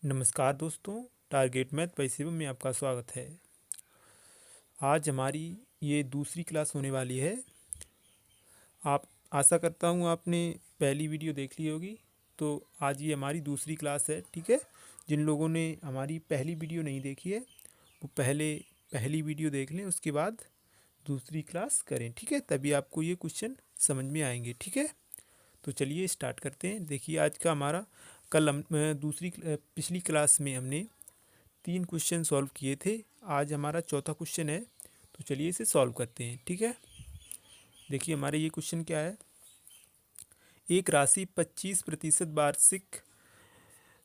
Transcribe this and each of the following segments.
नमस्कार दोस्तों, target math bye Shivam में आपका स्वागत है। आज हमारी ये दूसरी क्लास होने वाली है। आप आशा करता हूँ आपने पहली वीडियो देख ली होगी, तो आज ये हमारी दूसरी क्लास है। ठीक है, जिन लोगों ने हमारी पहली वीडियो नहीं देखी है वो पहले पहली वीडियो देख लें, उसके बाद दूसरी क्लास करें। ठीक है, तभी आपको ये क्वेश्चन समझ में आएंगे। ठीक है, तो चलिए स्टार्ट करते हैं। देखिए आज का हमारा कल हम पिछली क्लास में हमने 3 क्वेश्चन सॉल्व किए थे। आज हमारा चौथा क्वेश्चन है, तो चलिए इसे सॉल्व करते हैं। ठीक है, देखिए हमारे ये क्वेश्चन क्या है। एक राशि 25%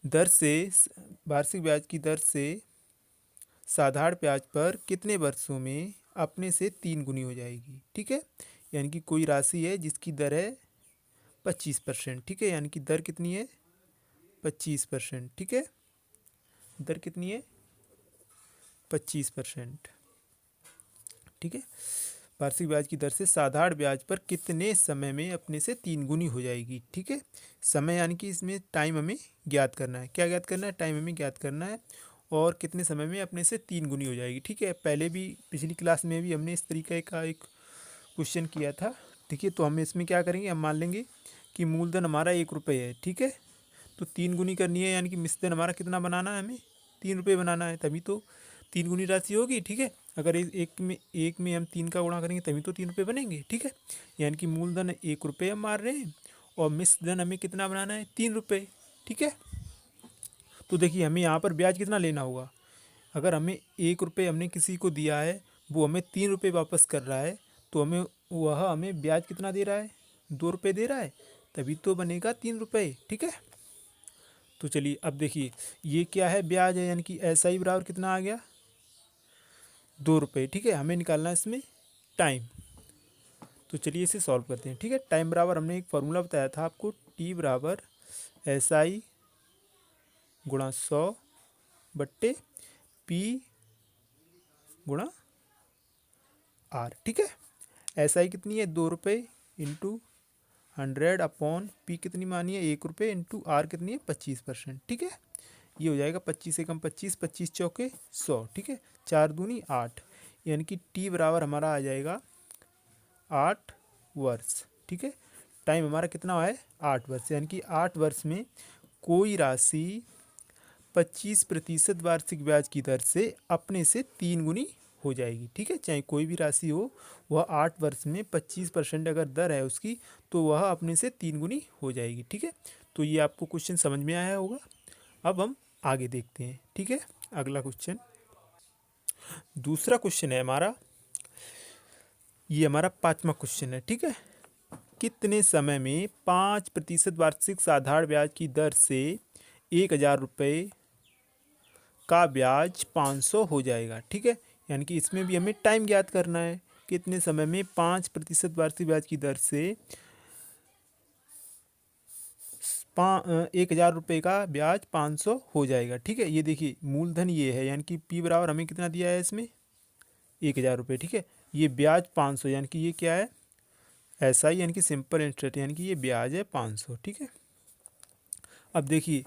वार्षिक ब्याज की दर से साधारण ब्याज पर कितने वर्षों में अपने से 3 गुनी हो जाएगी। ठीक है, यानी कि कोई राशि है जिसकी दर है 25%। ठीक है, यानी कि दर कितनी है 25%। ठीक है, दर कितनी है 25%। ठीक है, वार्षिक ब्याज की दर से साधारण ब्याज पर कितने समय में अपने से 3 गुनी हो जाएगी। ठीक है, समय यानी कि इसमें टाइम हमें ज्ञात करना है। क्या ज्ञात करना है? टाइम हमें ज्ञात करना है और कितने समय में अपने से 3 गुनी हो जाएगी। ठीक है, पहले भी पिछली क्लास में भी हमने इस तरीके का एक क्वेश्चन किया था। ठीक है, तो हम इसमें क्या करेंगे, हम मान लेंगे कि मूलधन हमारा 1 रुपये है। ठीक है, तो 3 गुनी करनी है, यानी कि मिश्रधन हमारा कितना बनाना है, हमें 3 रुपये बनाना है, तभी तो 3 गुनी राशि होगी। ठीक है, अगर एक में हम 3 का गुणा करेंगे तभी तो 3 रुपये बनेंगे। ठीक है, यानी कि मूलधन 1 रुपये हम मार रहे हैं और मिश्रधन हमें कितना बनाना है, 3 रुपये। ठीक है, तो देखिए हमें यहाँ पर ब्याज कितना लेना होगा। अगर हमें 1 रुपये हमने किसी को दिया है, वो हमें 3 रुपये वापस कर रहा है, तो हमें ब्याज कितना दे रहा है, 2 रुपये दे रहा है, तभी तो बनेगा 3 रुपये। ठीक है, तो चलिए अब देखिए ये क्या है, ब्याज है, यानी कि ऐसा ही बराबर कितना आ गया, 2 रुपये। ठीक है, हमें निकालना है इसमें टाइम, तो चलिए इसे सॉल्व करते हैं। ठीक है, टाइम बराबर हमने एक फार्मूला बताया था आपको, टी बराबर SI गुणा 100/P गुणा R। ठीक है, SI कितनी है, 2 रुपये इंटू 100/P कितनी मानी है, 1 रुपये इंटू R कितनी है, 25%। ठीक है, ये हो जाएगा 25 से कम 25, 25 चौके 100। ठीक है, 4 दूनी 8, यानी कि टी बराबर हमारा आ जाएगा 8 वर्ष। ठीक है, टाइम हमारा कितना है, 8 वर्ष, यानी कि 8 वर्ष में कोई राशि 25% वार्षिक ब्याज की दर से अपने से 3 गुनी हो जाएगी। ठीक है, चाहे कोई भी राशि हो, वह 8 वर्ष में 25% अगर दर है उसकी, तो वह अपने से 3 गुनी हो जाएगी। ठीक है, तो ये आपको क्वेश्चन समझ में आया होगा। अब हम आगे देखते हैं। ठीक है, अगला क्वेश्चन, दूसरा क्वेश्चन है हमारा, ये हमारा 5वां क्वेश्चन है। ठीक है, कितने समय में 5% वार्षिक साधारण ब्याज की दर से 1,000 रुपये का ब्याज 500 हो जाएगा। ठीक है, यानी कि इसमें भी हमें टाइम ज्ञात करना है। कितने समय में 5% वार्षिक ब्याज की दर से 1,000 रुपये का ब्याज 500 हो जाएगा। ठीक है, ये देखिए मूलधन ये है, यानी कि P बराबर हमें कितना दिया है इसमें, 1,000 रुपये। ठीक है, ये ब्याज 500, यानी कि ये क्या है, SI यानी कि सिंपल इंटरेस्ट, यानी कि ये ब्याज है 500। ठीक है, अब देखिए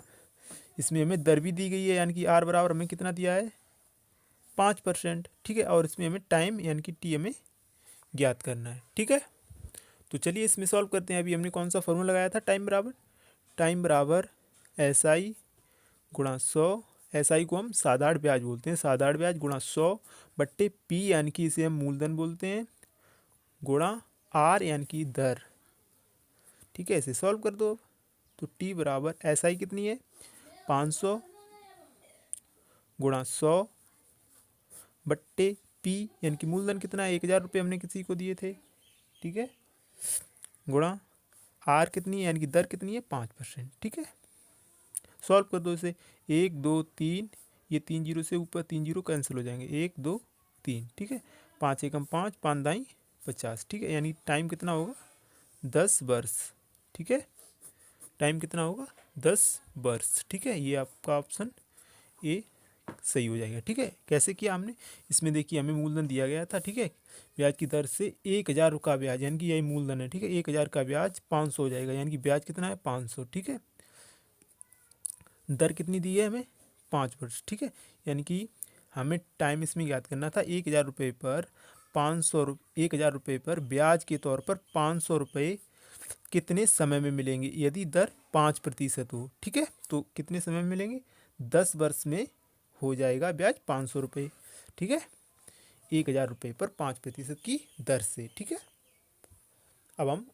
इसमें हमें दर भी दी गई है, यानी कि R बराबर हमें कितना दिया है, 5%। ठीक है, और इसमें हमें टाइम यानी कि T हमें ज्ञात करना है। ठीक है, तो चलिए इसमें सॉल्व करते हैं। अभी हमने कौन सा फॉर्मूला लगाया था, टाइम बराबर SI गुणा 100, SI को हम साधारण ब्याज बोलते हैं, साधारण ब्याज गुणा 100/P यानी कि इसे हम मूलधन बोलते हैं, गुणा R यानी कि दर। ठीक है, इसे सॉल्व कर दो। तो T बराबर SI कितनी है, 500 गुणा 100/P यानी कि मूलधन कितना है, 1,000 रुपये हमने किसी को दिए थे। ठीक है, गुणा R कितनी है, यानी कि दर कितनी है, 5%। ठीक है, सॉल्व कर दो इसे, 1 2 3, ये 3 जीरो से ऊपर 3 जीरो कैंसिल हो जाएंगे, 1 2 3। ठीक है, 5 एकम 5, 5 दाई 50। ठीक है, यानी टाइम कितना होगा, 10 वर्ष। ठीक है, टाइम कितना होगा, 10 वर्ष। ठीक है, ये आपका ऑप्शन ए सही हो जाएगा। ठीक है, कैसे किया हमने, इसमें देखिए हमें मूलधन दिया गया था। ठीक है, ब्याज की दर से 1,000 का ब्याज, यानी कि यही मूलधन है। ठीक है, 1,000 का ब्याज 500 हो जाएगा, यानी कि ब्याज कितना है, 500। ठीक है, दर कितनी दी है हमें, 5 वर्ष, ठीक है। यानी कि हमें टाइम इसमें ज्ञात करना था 1,000 रुपये पर 1,000 रुपये पर ब्याज के तौर पर 500 रुपये कितने समय में मिलेंगे यदि दर 5% हो, ठीक है। तो कितने समय में मिलेंगे, 10 वर्ष में हो जाएगा ब्याज 500 रुपये, ठीक है। 1,000 रुपये पर 5% की दर से, ठीक है। अब हम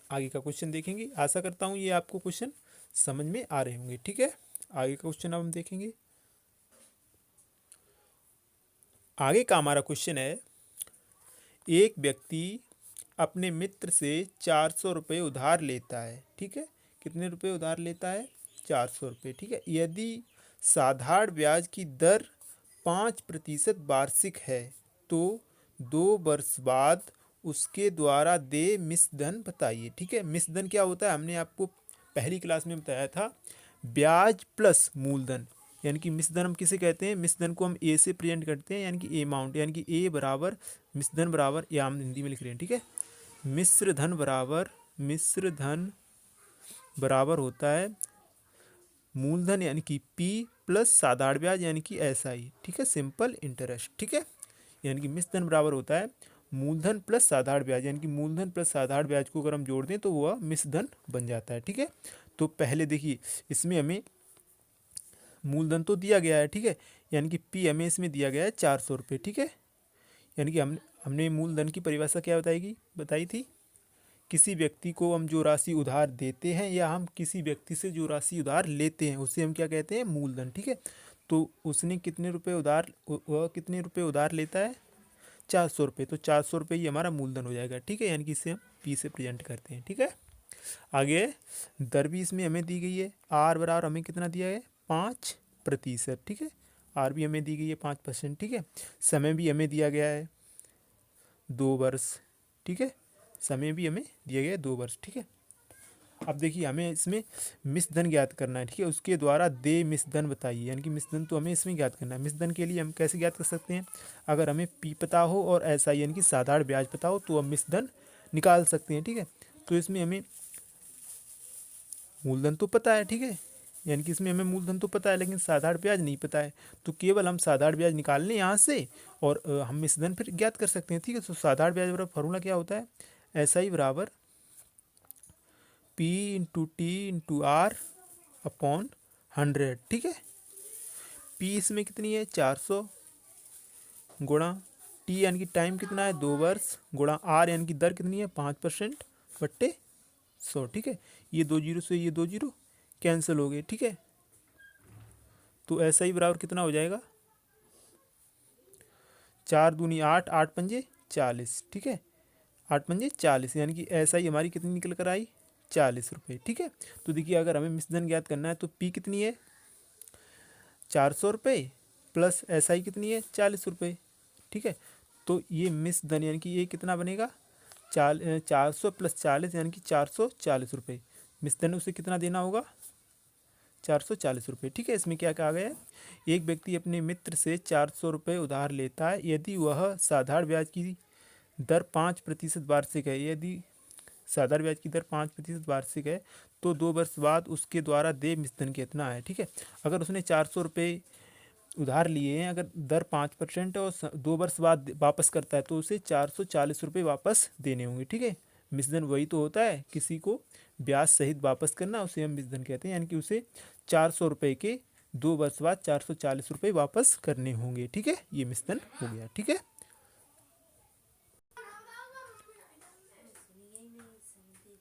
आगे का क्वेश्चन देखेंगे। आशा करता हूँ ये आपको क्वेश्चन समझ में आ रहे होंगे, ठीक है। आगे का क्वेश्चन अब हम देखेंगे। आगे का हमारा क्वेश्चन है, एक व्यक्ति अपने मित्र से 400 रुपये उधार लेता है, ठीक है। कितने रुपए उधार लेता है, 400 रुपये, ठीक है। यदि साधारण ब्याज की दर 5% वार्षिक है तो 2 वर्ष बाद उसके द्वारा दे मिश्रधन बताइए, ठीक है। मिश्रधन क्या होता है, हमने आपको पहली क्लास में बताया था, ब्याज प्लस मूलधन, यानी कि मिश्रधन हम किसे कहते हैं, मिश्रधन को हम ए से प्रेजेंट करते हैं, यानी कि ए अमाउंट, यानी कि ए बराबर मिश्रधन बराबर, या हम हिंदी में लिख रहे हैं, ठीक है। मिश्रधन बराबर होता है मूलधन यानी कि पी प्लस साधारण ब्याज यानी कि एसआई, ठीक है, सिंपल इंटरेस्ट, ठीक है। यानी कि मिश्रधन बराबर होता है मूलधन प्लस साधारण ब्याज, यानी कि मूलधन प्लस साधारण ब्याज को अगर हम जोड़ दें तो वह मिश्रधन बन जाता है, ठीक है। तो पहले देखिए, इसमें हमें मूलधन तो दिया गया है, ठीक है, यानी कि पी हमें इसमें दिया गया है 400 रुपये, ठीक है। यानी कि हमने मूलधन की परिभाषा क्या बताई थी, किसी व्यक्ति को हम जो राशि उधार देते हैं या हम किसी व्यक्ति से जो राशि उधार लेते हैं उसे हम क्या कहते हैं, मूलधन, ठीक है। तो उसने कितने रुपए उधार, वह कितने रुपए उधार लेता है, 400 रुपये, तो 400 रुपये ही हमारा मूलधन हो जाएगा, ठीक है। यानी कि इसे हम पी से प्रेजेंट करते हैं, ठीक है। आगे दर भी इसमें हमें दी गई है, आर बराबर हमें कितना दिया है, 5%, ठीक है। आर भी हमें दी गई है 5%, ठीक है। समय भी हमें दिया गया है 2 वर्ष, ठीक है। समय भी हमें दिया गया है 2 वर्ष, ठीक है। अब देखिए, हमें इसमें मिश्रधन ज्ञात करना है, ठीक है। उसके द्वारा दे मिश्रधन बताइए, यानी कि मिश्रधन तो हमें इसमें ज्ञात करना है। मिश्रधन के लिए हम कैसे ज्ञात कर सकते हैं, अगर हमें पी पता हो और ऐसा यानी कि साधारण ब्याज पता हो तो हम मिश्रधन निकाल सकते हैं, ठीक है। तो इसमें हमें मूलधन तो पता है, ठीक है, यानी कि इसमें हमें मूलधन तो पता है लेकिन साधारण ब्याज नहीं पता है, तो केवल हम साधारण ब्याज निकाल लें यहाँ से और हम मिश्रधन फिर ज्ञात कर सकते हैं, ठीक है। तो साधारण ब्याज बराबर फॉर्मूला क्या होता है, ऐसा ही बराबर p into t into r upon 100, ठीक है। पी इसमें कितनी है, 400 गुणा टी यानी कि टाइम कितना है, 2 वर्ष, गुणा आर यानी कि दर कितनी है, 5% बट्टे 100, ठीक है। ये 2 जीरो से ये 2 जीरो कैंसिल हो गए, ठीक है। तो ऐसा ही बराबर कितना हो जाएगा, 4 दूनी 8, 8 पंजे 40, ठीक है। 8 पंजे 40, यानी कि ऐसा ही हमारी कितनी निकल कर आई, 40 रुपये, ठीक है। तो देखिए, अगर हमें मिश्रधन ज्ञात करना है तो पी कितनी है, 400 रुपये प्लस एसआई कितनी है, 40 रुपये, ठीक है। तो ये मिश्रधन यानी कि ये कितना बनेगा, 400 प्लस 40 यानी कि 440 रुपये। मिश्रधन उसे कितना देना होगा, 440 रुपये, ठीक है। इसमें क्या कहा गया है, एक व्यक्ति अपने मित्र से 400 रुपये उधार लेता है यदि वह साधारण ब्याज की दर 5% वार्षिक है, यदि साधारण ब्याज की दर 5% वार्षिक है तो 2 वर्ष बाद उसके द्वारा देय मिश्रधन कितना है, ठीक है। अगर उसने 400 रुपये उधार लिए हैं, अगर दर 5% और 2 वर्ष बाद वापस करता है तो उसे 440 रुपये वापस देने होंगे, ठीक है। मिश्रधन वही तो होता है, किसी को ब्याज सहित वापस करना, उसे हम मिश्रधन कहते हैं। यानी कि उसे 400 रुपये के 2 वर्ष बाद 440 रुपये वापस करने होंगे, ठीक है। ये मिश्रधन हो गया, ठीक है।